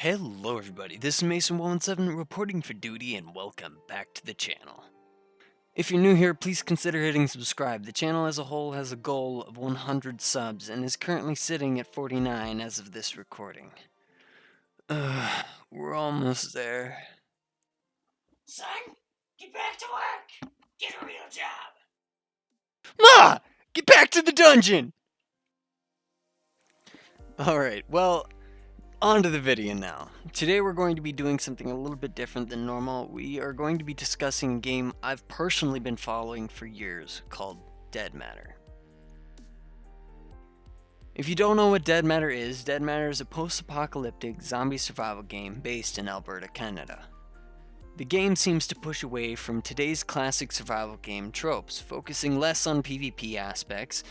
Hello everybody, this is Maeson117 reporting for duty and welcome back to the channel. If you're new here, please consider hitting subscribe. The channel as a whole has a goal of 100 subs and is currently sitting at 49 as of this recording. We're almost there. Son, get back to work! Get a real job! Ma! Get back to the dungeon! Alright, well, on to the video now. Today we're going to be doing something a little bit different than normal. We are going to be discussing a game I've personally been following for years called Dead Matter. If you don't know what Dead Matter is a post-apocalyptic zombie survival game based in Alberta, Canada. The game seems to push away from today's classic survival game tropes, focusing less on PvP aspects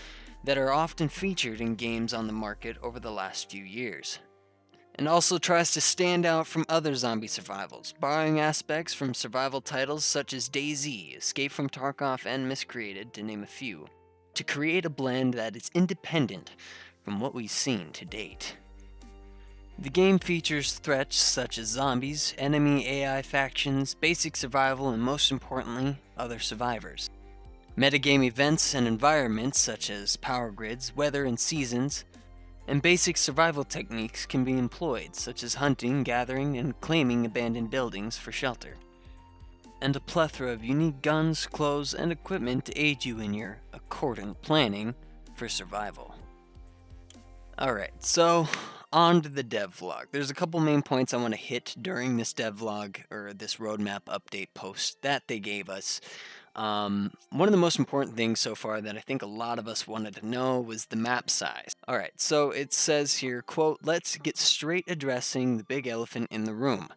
that are often featured in games on the market over the last few years, and also tries to stand out from other zombie survivals, borrowing aspects from survival titles such as DayZ, Escape from Tarkov, and Miscreated, to name a few, to create a blend that is independent from what we've seen to date. The game features threats such as zombies, enemy AI factions, basic survival, and most importantly, other survivors. Metagame events and environments such as power grids, weather, and seasons, and basic survival techniques can be employed, such as hunting, gathering, and claiming abandoned buildings for shelter. And a plethora of unique guns, clothes, and equipment to aid you in your accordant planning for survival. Alright, so on to the devlog. There's a couple main points I want to hit during this devlog, or this roadmap update post that they gave us. One of the most important things so far that I think a lot of us wanted to know was the map size. Alright, so it says here, quote, "Let's get straight addressing the big elephant in the room.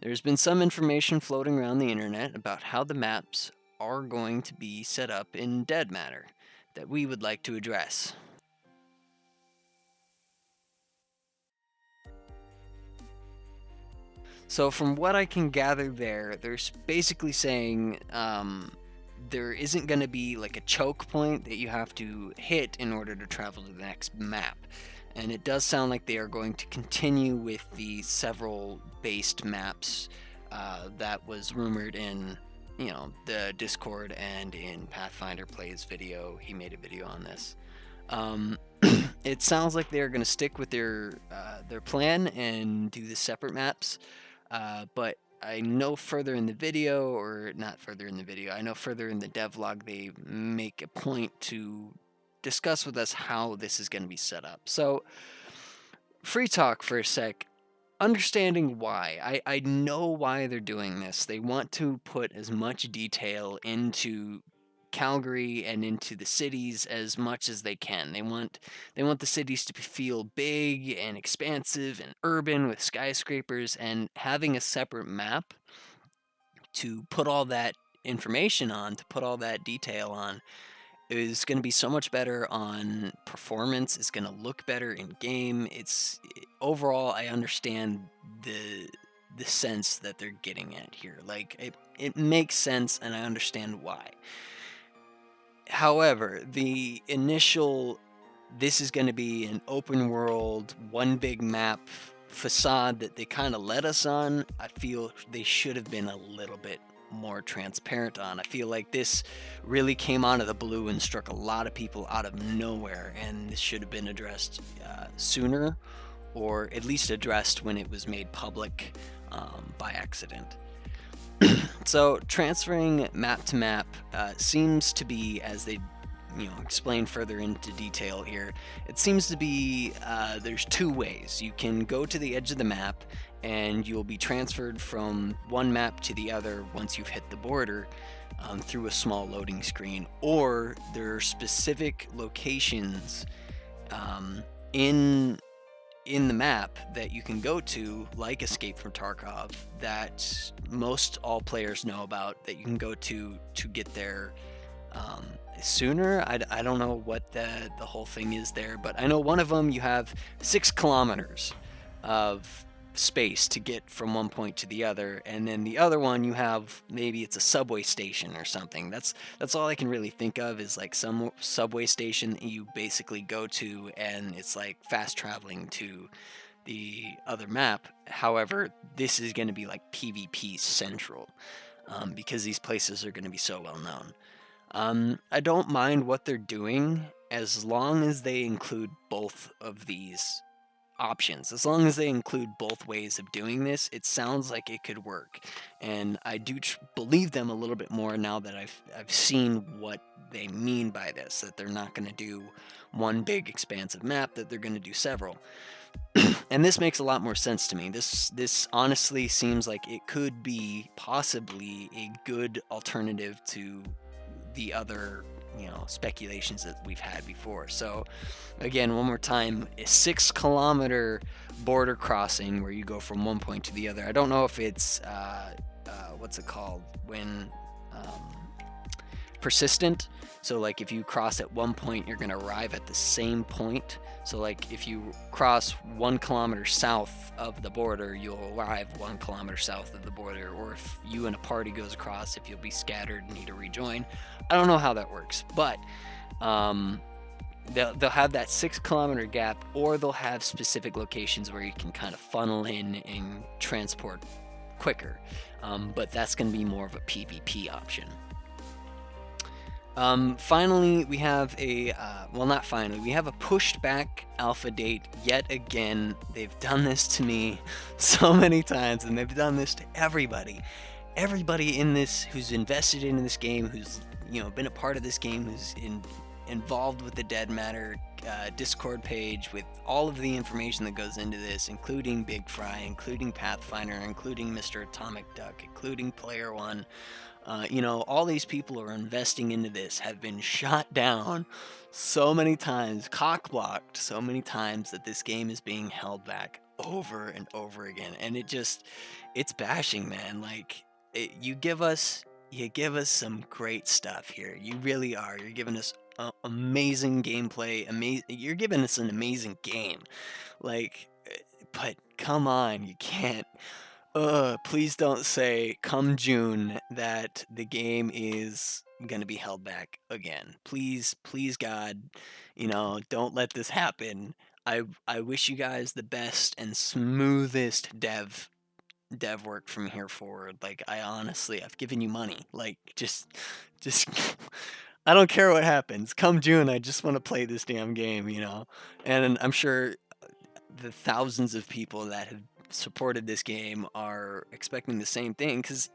There's been some information floating around the internet about how the maps are going to be set up in Dead Matter that we would like to address." So from what I can gather there, they're basically saying there isn't going to be like a choke point that you have to hit in order to travel to the next map. And it does sound like they are going to continue with the several based maps that was rumored in, the Discord and in PathfinderPlays video. He made a video on this. It sounds like they're going to stick with their plan and do the separate maps. But I know further in the video, or not further in the video, I know further in the devlog they make a point to discuss with us how this is going to be set up. So, free talk for a sec. Understanding why. I know why they're doing this. They want to put as much detail into Calgary and into the cities as much as they can. They want the cities to feel big and expansive and urban with skyscrapers, and having a separate map to put all that information on, to put all that detail on, is going to be so much better on performance. It's going to look better in game. Overall, I understand the sense that they're getting at here. Like, it makes sense, and I understand why. However, the initial, this is going to be an open world, one big map facade that they kind of let us on, I feel they should have been a little bit more transparent on. I feel like this really came out of the blue and struck a lot of people out of nowhere, and this should have been addressed sooner, or at least addressed when it was made public by accident. So transferring map to map seems to be, as they explain further into detail here, it seems to be there's two ways. You can go to the edge of the map and you'll be transferred from one map to the other once you've hit the border through a small loading screen, or there are specific locations in the map that you can go to, like Escape from Tarkov, that most all players know about, that you can go to get there sooner. I don't know what the whole thing is there, but I know one of them you have 6 kilometers of space to get from one point to the other, and then the other one you have, maybe it's a subway station or something. That's all I can really think of, is like some subway station that you basically go to, and it's like fast traveling to the other map. However, this is going to be like PvP central, because these places are going to be so well known. I don't mind what they're doing as long as they include both of these options. As long as they include both ways of doing this, it sounds like it could work. And I do believe them a little bit more now that I've seen what they mean by this, that they're not going to do one big expansive map, that they're going to do several. And this makes a lot more sense to me. This honestly seems like it could be possibly a good alternative to the other, speculations that we've had before. So again, one more time, a 6 kilometer border crossing where you go from one point to the other. I don't know if it's what's it called when persistent. So like if you cross at one point, you're going to arrive at the same point. So like if you cross 1 kilometer south of the border, you'll arrive 1 kilometer south of the border. Or if you and a party goes across, if you'll be scattered and need to rejoin. I don't know how that works, but they'll have that 6 kilometer gap, or they'll have specific locations where you can kind of funnel in and transport quicker. But that's going to be more of a PvP option. Finally, we have a, not finally, we have a pushed back alpha date yet again. They've done this to me so many times, and they've done this to everybody. Everybody in this who's invested in this game, who's, been a part of this game, who's involved with the Dead Matter Discord page with all of the information that goes into this, including Big Fry, including Pathfinder, including Mr. Atomic Duck, including Player One. All these people who are investing into this have been shot down so many times, cock-blocked so many times, that this game is being held back over and over again. And it's bashing, man. Like, you give us some great stuff here. You really are. You're giving us amazing gameplay. You're giving us an amazing game. Like, but come on, you can't. Please don't say come June that the game is gonna be held back again. Please, please, God, don't let this happen. I wish you guys the best and smoothest dev work from here forward. Like, I've given you money. Like, just I don't care what happens. Come June, I just want to play this damn game, And I'm sure the thousands of people that have supported this game are expecting the same thing, because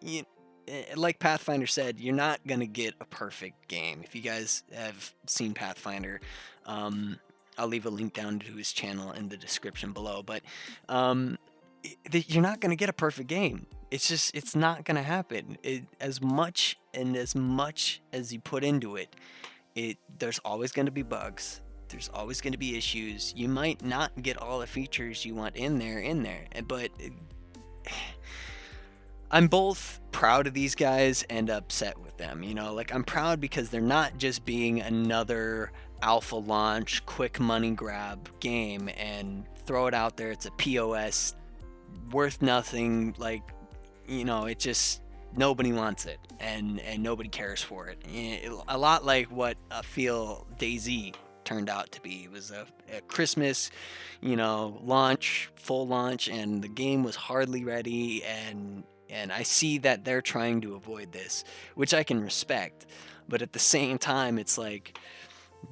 like Pathfinder said, you're not gonna get a perfect game. If you guys have seen Pathfinder, I'll leave a link down to his channel in the description below, but you're not gonna get a perfect game. It's not gonna happen. As much as you put into it, there's always gonna be bugs. There's always going to be issues. You might not get all the features you want in there, but I'm both proud of these guys and upset with them. Like, I'm proud because they're not just being another alpha launch, quick money grab game and throw it out there. It's a POS, worth nothing. Like, it just, nobody wants it and nobody cares for it. A lot like what I feel DayZ turned out to be. It was a Christmas, launch, full launch, and the game was hardly ready, and I see that they're trying to avoid this, which I can respect. But at the same time, it's like,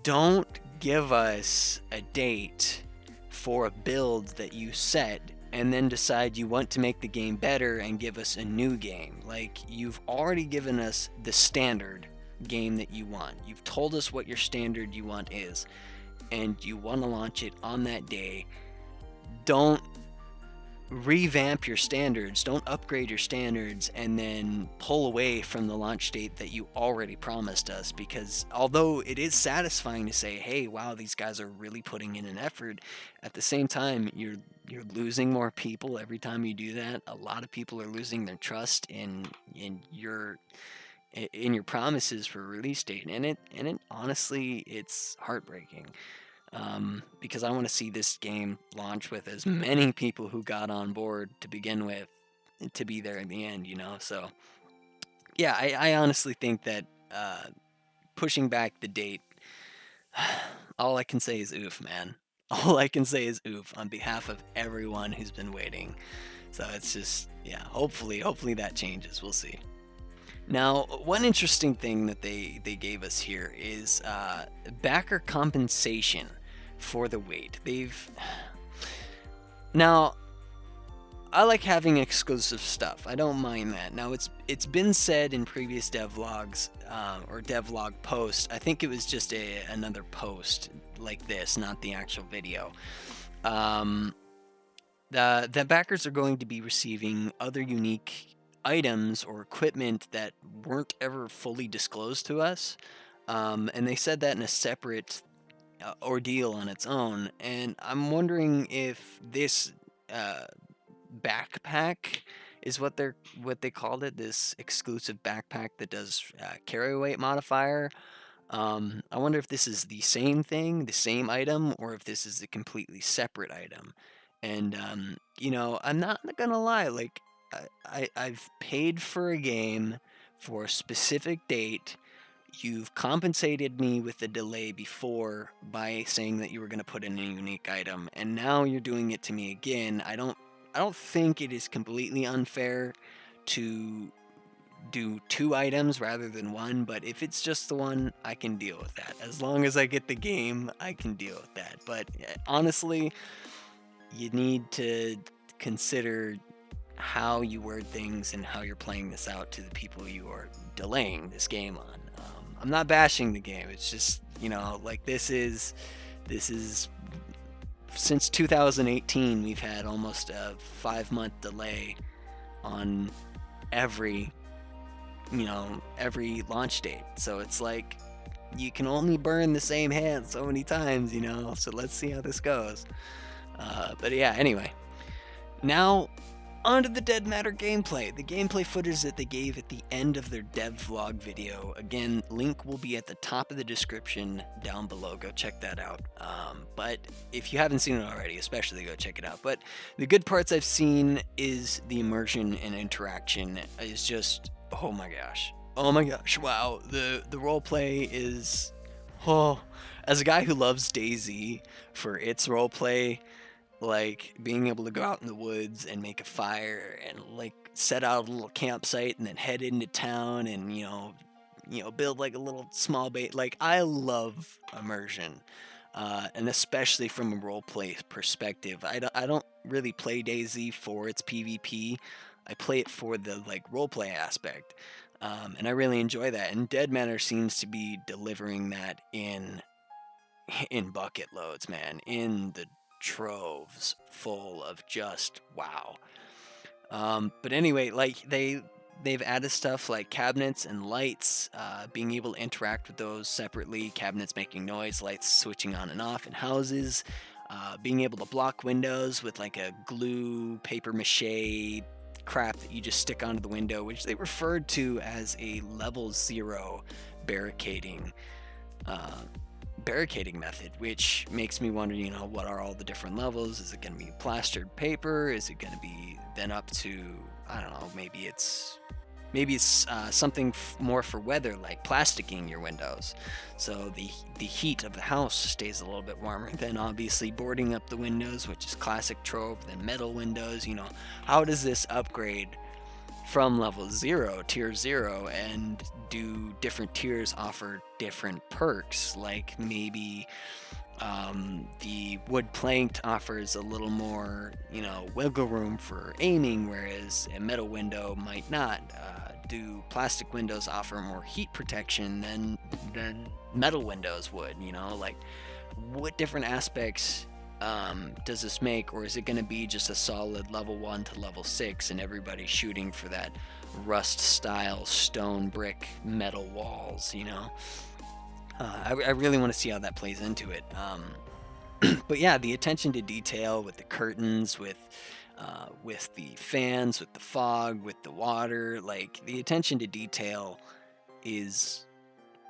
don't give us a date for a build that you set and then decide you want to make the game better and give us a new game. Like, you've already given us the standard game that you want. You've told us what your standard you want is, and you want to launch it on that day. Don't revamp your standards, don't upgrade your standards, and then pull away from the launch date that you already promised us. Because although it is satisfying to say, hey, wow, these guys are really putting in an effort, at the same time, you're losing more people every time you do that. A lot of people are losing their trust in your promises for release date, and it honestly, it's heartbreaking, because I want to see this game launch with as many people who got on board to begin with to be there in the end. So yeah, I honestly think that pushing back the date, all I can say is oof, man. All I can say is oof on behalf of everyone who's been waiting. So it's just, yeah, hopefully that changes. We'll see. Now, one interesting thing that they gave us here is backer compensation for the wait. Now, I like having exclusive stuff. I don't mind that. Now, it's been said in previous devlogs or devlog posts. I think it was just another post like this, not the actual video. Um, the backers are going to be receiving other unique items or equipment that weren't ever fully disclosed to us. And they said that in a separate ordeal on its own. And I'm wondering if this uh, backpack is what they called it. This exclusive backpack that does carry weight modifier. I wonder if this is the same thing, the same item, or if this is a completely separate item. And I'm not gonna lie. Like, I've paid for a game for a specific date. You've compensated me with the delay before by saying that you were gonna put in a unique item, and now you're doing it to me again. I don't think it is completely unfair to do two items rather than one, but if it's just the one, I can deal with that. As long as I get the game, I can deal with that. But honestly, you need to consider how you word things and how you're playing this out to the people you are delaying this game on. I'm not bashing the game. It's just, like this is since 2018 we've had almost a 5-month delay on every every launch date. So it's like you can only burn the same hand so many times, So let's see how this goes. But yeah, anyway. Now, onto the Dead Matter gameplay. The gameplay footage that they gave at the end of their dev vlog video. Again, link will be at the top of the description down below. Go check that out. But if you haven't seen it already, especially go check it out. But the good parts I've seen is the immersion and interaction is just, oh my gosh. Oh my gosh, wow. The roleplay is, oh, as a guy who loves DayZ for its roleplay, like being able to go out in the woods and make a fire and like set out a little campsite and then head into town and build like a little small bait. Like, I love immersion, and especially from a role play perspective. I don't really play DayZ for its PvP. I play it for the like role play aspect, and I really enjoy that. And Dead Matter seems to be delivering that in bucket loads, man, in the troves full of just wow. But anyway, like they've added stuff like cabinets and lights, being able to interact with those separately, cabinets making noise, lights switching on and off in houses, being able to block windows with like a glue paper mache crap that you just stick onto the window, which they referred to as a level 0 barricading barricading method, which makes me wonder, what are all the different levels? Is it going to be plastered paper? Is it going to be then up to, I don't know, maybe it's something more for weather, like plasticking your windows, so the heat of the house stays a little bit warmer. Then obviously boarding up the windows, which is classic trope. Then metal windows. How does this upgrade from level 0, tier 0, and do different tiers offer different perks? Like maybe the wood planked offers a little more, wiggle room for aiming, whereas a metal window might not. Do plastic windows offer more heat protection than metal windows would? Like, what different aspects does this make, or is it going to be just a solid level 1 to level 6 and everybody shooting for that rust style stone brick metal walls? I really want to see how that plays into it. But yeah, the attention to detail with the curtains, with the fans, with the fog, with the water, like the attention to detail is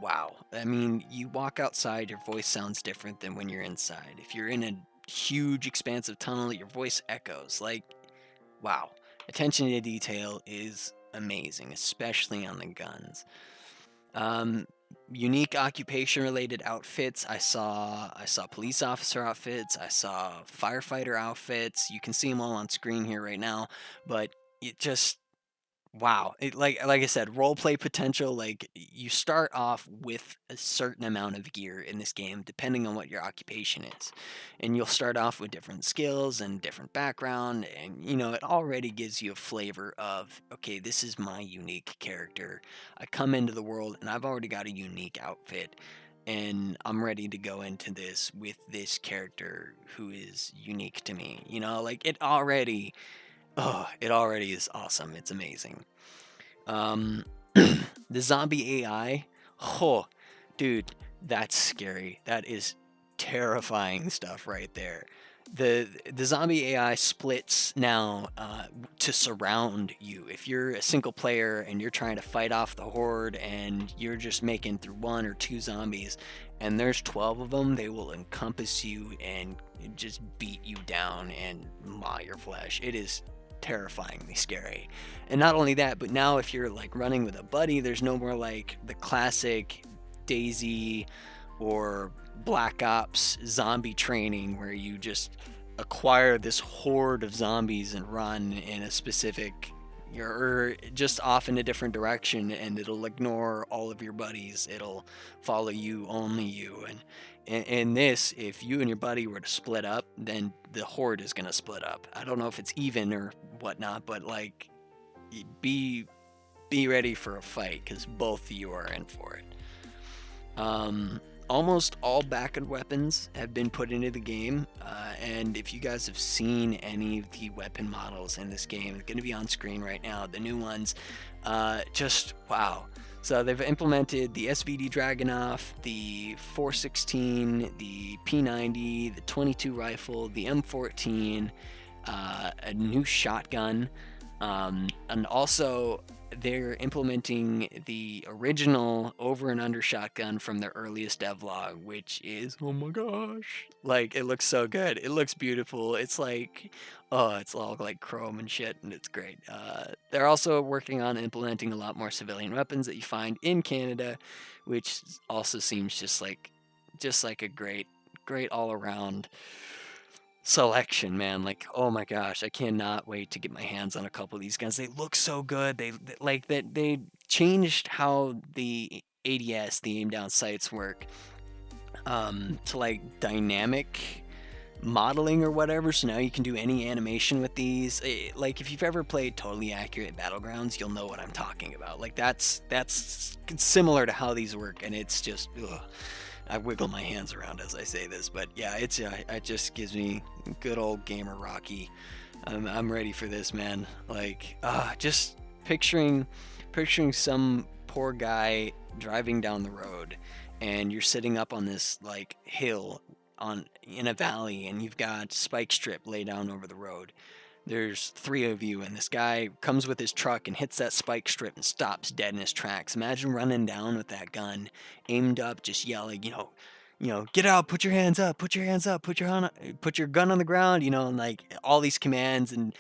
wow. I mean, you walk outside, your voice sounds different than when you're inside. If you're in a huge expansive tunnel, your voice echoes. Like, wow. Attention to detail is amazing, especially on the guns. unique occupation related outfits. I saw police officer outfits, I saw firefighter outfits. You can see them all on screen here right now, but it just wow. It like I said, role play potential, like you start off with a certain amount of gear in this game depending on what your occupation is. And you'll start off with different skills and different background, and it already gives you a flavor of, okay, this is my unique character. I come into the world and I've already got a unique outfit, and I'm ready to go into this with this character who is unique to me. Like it already is awesome. It's amazing. Um, the zombie AI, oh, dude, that's scary. That is terrifying stuff right there. The zombie AI splits now to surround you. If you're a single player and you're trying to fight off the horde and you're just making through one or two zombies, and there's 12 of them, they will encompass you and just beat you down and maw your flesh. It is terrifyingly scary. And not only that, but now if you're like running with a buddy, there's no more like the classic Daisy or Black Ops zombie training where you just acquire this horde of zombies and run in a specific, or just off in a different direction, and it'll ignore all of your buddies. It'll follow you, only you. And in this, if you and your buddy were to split up, then the horde is going to split up. I don't know if it's even or whatnot, but like, be ready for a fight because both of you are in for it. Almost all backup weapons have been put into the game, and if you guys have seen any of the weapon models in this game, they're going to be on screen right now, the new ones. Just wow. So they've implemented the SVD Dragunov, the 416, the P90, the 22 rifle, the M14, a new shotgun, and also they're implementing the original over and under shotgun from their earliest devlog, which is, oh my gosh, like it looks so good. It looks beautiful. It's like, oh, it's all like chrome and shit, and it's great. They're also working on implementing a lot more civilian weapons that you find in Canada, which also seems just like a great all around selection, man. Like, oh my gosh, I cannot wait to get my hands on a couple of these guns. They look so good. They like that they changed how the ADS, the aim down sights, work to like dynamic modeling or whatever, so now you can do any animation with these. Like if you've ever played Totally Accurate Battlegrounds, you'll know what I'm talking about. Like that's similar to how these work, and it's just ugh. I wiggle my hands around as I say this, but yeah, it just gives me good old gamer Rocky. I'm ready for this, man. Like, just picturing some poor guy driving down the road, and you're sitting up on this like hill in a valley, and you've got spike strip laid down over the road. There's 3 of you, and this guy comes with his truck and hits that spike strip and stops dead in his tracks. Imagine running down with that gun, aimed up, just yelling, get out, put your hands up, put your hands up, put your gun on the ground, and like all these commands, and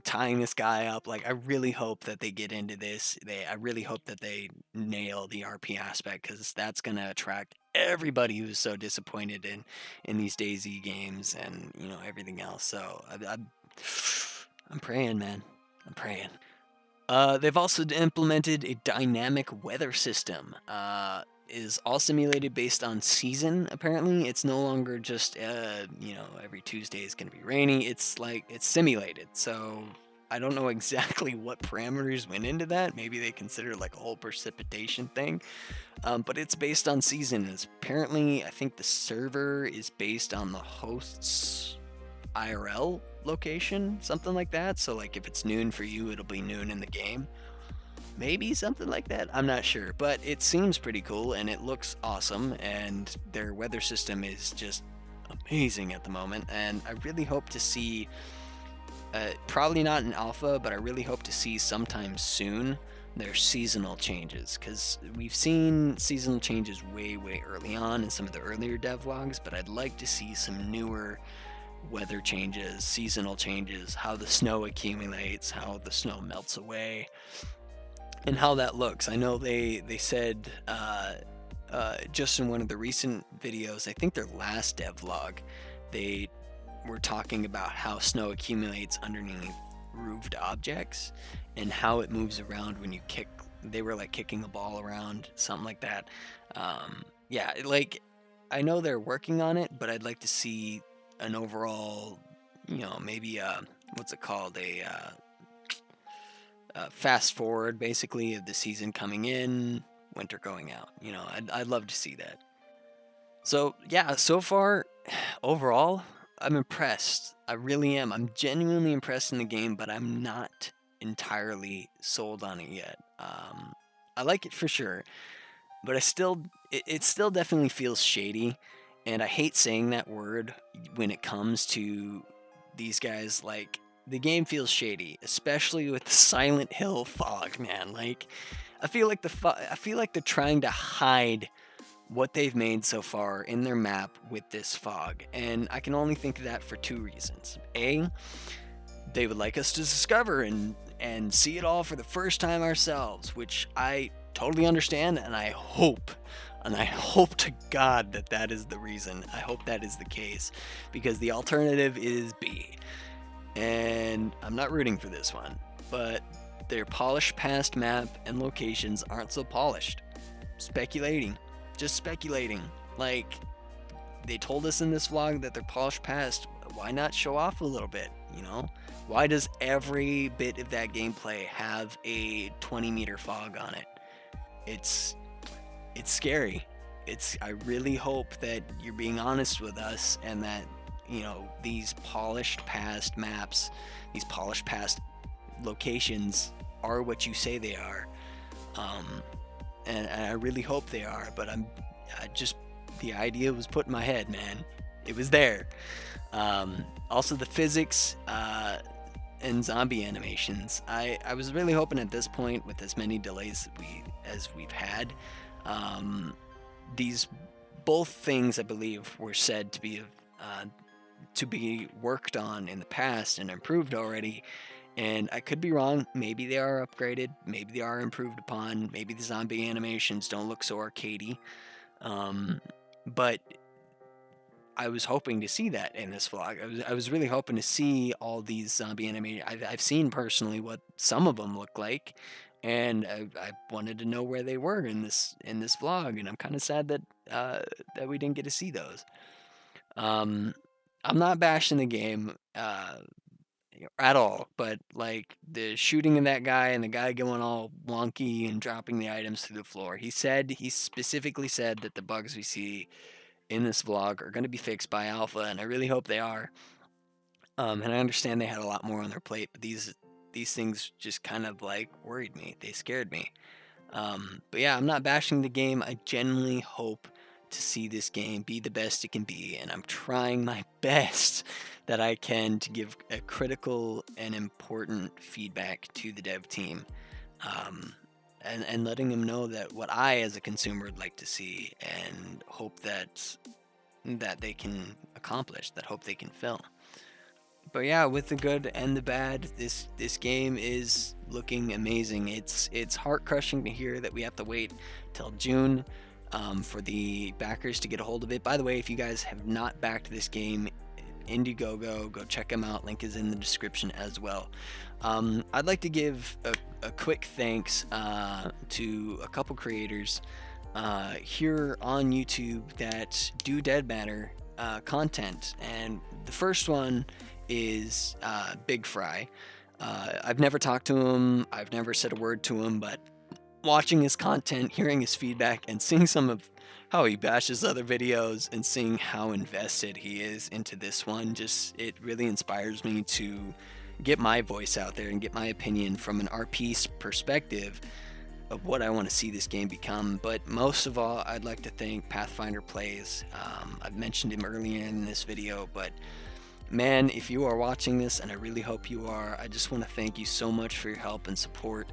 tying this guy up. Like I really hope that they get into this. I really hope that they nail the RP aspect, because that's gonna attract everybody who's so disappointed in these DayZ games and everything else. So I'm praying, man. I'm praying. They've also implemented a dynamic weather system. Is all simulated based on season. Apparently, it's no longer just every Tuesday is going to be rainy. It's like it's simulated. So I don't know exactly what parameters went into that. Maybe they consider like a whole precipitation thing. But it's based on season. It's apparently, I think the server is based on the host's IRL location, something like that. So like if it's noon for you, it'll be noon in the game. Maybe something like that. I'm not sure, but it seems pretty cool and it looks awesome, and their weather system is just amazing at the moment. And I really hope to see, probably not in alpha, but I really hope to see sometime soon their seasonal changes, because we've seen seasonal changes way early on in some of the earlier devlogs, but I'd like to see some newer weather changes, seasonal changes, how the snow accumulates, how the snow melts away. and how that looks. I know they said just in one of the recent videos, I think their last devlog, they were talking about how snow accumulates underneath roofed objects and how it moves around when you kick. They were like kicking a ball around, something like that. Yeah, like I know they're working on it, but I'd like to see an overall, maybe what's it called, fast forward basically of the season coming in, winter going out. I'd love to see that. So yeah, so far, overall, I'm impressed. I really am. I'm genuinely impressed in the game, but I'm not entirely sold on it yet. I like it for sure, but it still definitely feels shady, and I hate saying that word when it comes to these guys. Like, the game feels shady, especially with the Silent Hill fog, man. Like, I feel like they're trying to hide what they've made so far in their map with this fog, and I can only think of that for two reasons. A, they would like us to discover and see it all for the first time ourselves, which I totally understand, and I hope to God that that is the reason. I hope that is the case, because the alternative is B, and I'm not rooting for this one. But their polished past map and locations aren't so polished. Speculating, just speculating. Like, they told us in this vlog that they're polished past. Why not show off a little bit, Why does every bit of that gameplay have a 20-meter fog on it? It's scary. I really hope that you're being honest with us, and that these polished past maps, these polished past locations are what you say they are. And I really hope they are, but the idea was put in my head, man. It was there. Also, the physics and zombie animations. I was really hoping at this point, with as many delays as we've had, these both things, I believe, were said to be worked on in the past and improved already. And I could be wrong. Maybe they are upgraded. Maybe they are improved upon. Maybe the zombie animations don't look so arcadey. But I was hoping to see that in this vlog. I was really hoping to see all these zombie animations. I've seen personally what some of them look like, and I wanted to know where they were in this vlog. And I'm kind of sad that we didn't get to see those. I'm not bashing the game at all, but like the shooting of that guy and the guy going all wonky and dropping the items through the floor. He specifically said that the bugs we see in this vlog are going to be fixed by alpha, and I really hope they are. And I understand they had a lot more on their plate, but these things just kind of like worried me. They scared me. But yeah, I'm not bashing the game. I genuinely hope to see this game be the best it can be, and I'm trying my best that I can to give a critical and important feedback to the dev team, and letting them know that what I as a consumer would like to see, and hope that they can accomplish, that hope they can fill. But yeah, with the good and the bad, this game is looking amazing. It's heart crushing to hear that we have to wait till June for the backers to get a hold of it. By the way, if you guys have not backed this game, Indiegogo, go check them out. Link is in the description as well. I'd like to give a quick thanks to a couple creators here on YouTube that do Dead Matter content, and the first one is BigFry. I've never talked to him, I've never said a word to him, but watching his content, hearing his feedback, and seeing some of how he bashes other videos, and seeing how invested he is into this one, it really inspires me to get my voice out there and get my opinion from an RP perspective of what I want to see this game become. But most of all, I'd like to thank PathfinderPlays. I've mentioned him earlier in this video, but man, if you are watching this, and I really hope you are, I just want to thank you so much for your help and support.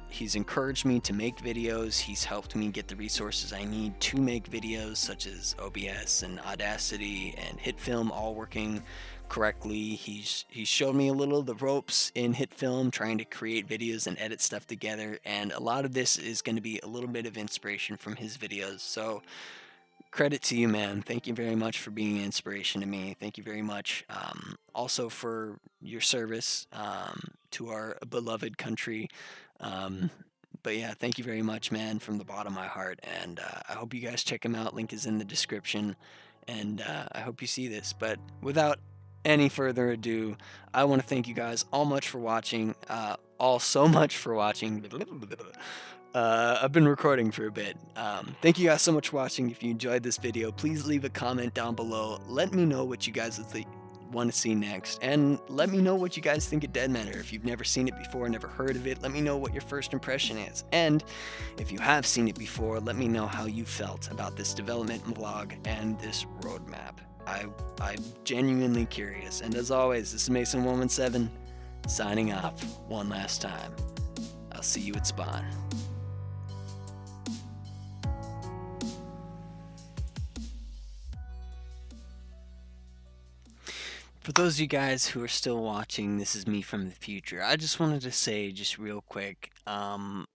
he's encouraged me to make videos. He's helped me get the resources I need to make videos, such as OBS and Audacity and HitFilm all working correctly. He's showed me a little of the ropes in HitFilm, trying to create videos and edit stuff together, and a lot of this is going to be a little bit of inspiration from his videos. So credit to you, man. Thank you very much for being an inspiration to me. Thank you very much also for your service to our beloved country. But yeah, thank you very much, man, from the bottom of my heart. And I hope you guys check him out. Link is in the description. And I hope you see this. But without any further ado, I want to thank you guys all much for watching. All so much for watching. I've been recording for a bit. Thank you guys so much for watching. If you enjoyed this video, please leave a comment down below. Let me know what you guys want to see next, and let me know what you guys think of Dead Matter. If you've never seen it before, never heard of it, let me know what your first impression is. And if you have seen it before, let me know how you felt about this development vlog and this roadmap. I'm genuinely curious. And as always, this is Maeson117 signing off one last time. I'll see you at spawn. For those of you guys who are still watching, this is me from the future. I just wanted to say, just real quick, I'm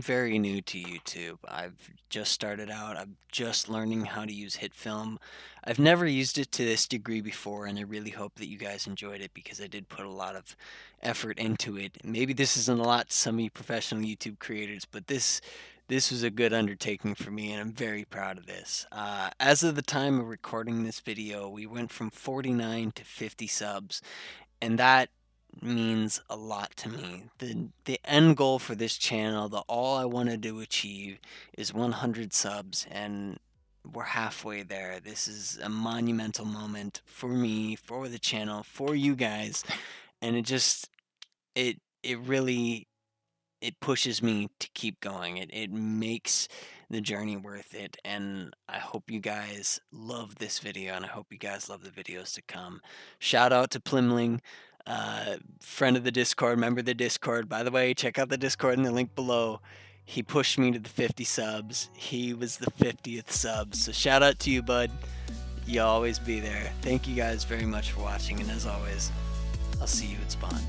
very new to YouTube. I've just started out. I'm just learning how to use HitFilm. I've never used it to this degree before, and I really hope that you guys enjoyed it because I did put a lot of effort into it. Maybe this isn't a lot to some of you professional YouTube creators, but this was a good undertaking for me, and I'm very proud of this. As of the time of recording this video, we went from 49 to 50 subs, and that means a lot to me. The end goal for this channel, all I wanted to achieve, is 100 subs, and we're halfway there. This is a monumental moment for me, for the channel, for you guys, and it really pushes me to keep going. It makes the journey worth it, and I hope you guys love this video, and I hope you guys love the videos to come. Shout out to Plimling, friend of the Discord, member of the Discord. By the way, check out the Discord in the link below. He pushed me to the 50 subs. He was the 50th sub, so shout out to you, bud. You'll always be there. Thank you guys very much for watching, and as always, I'll see you at spawn.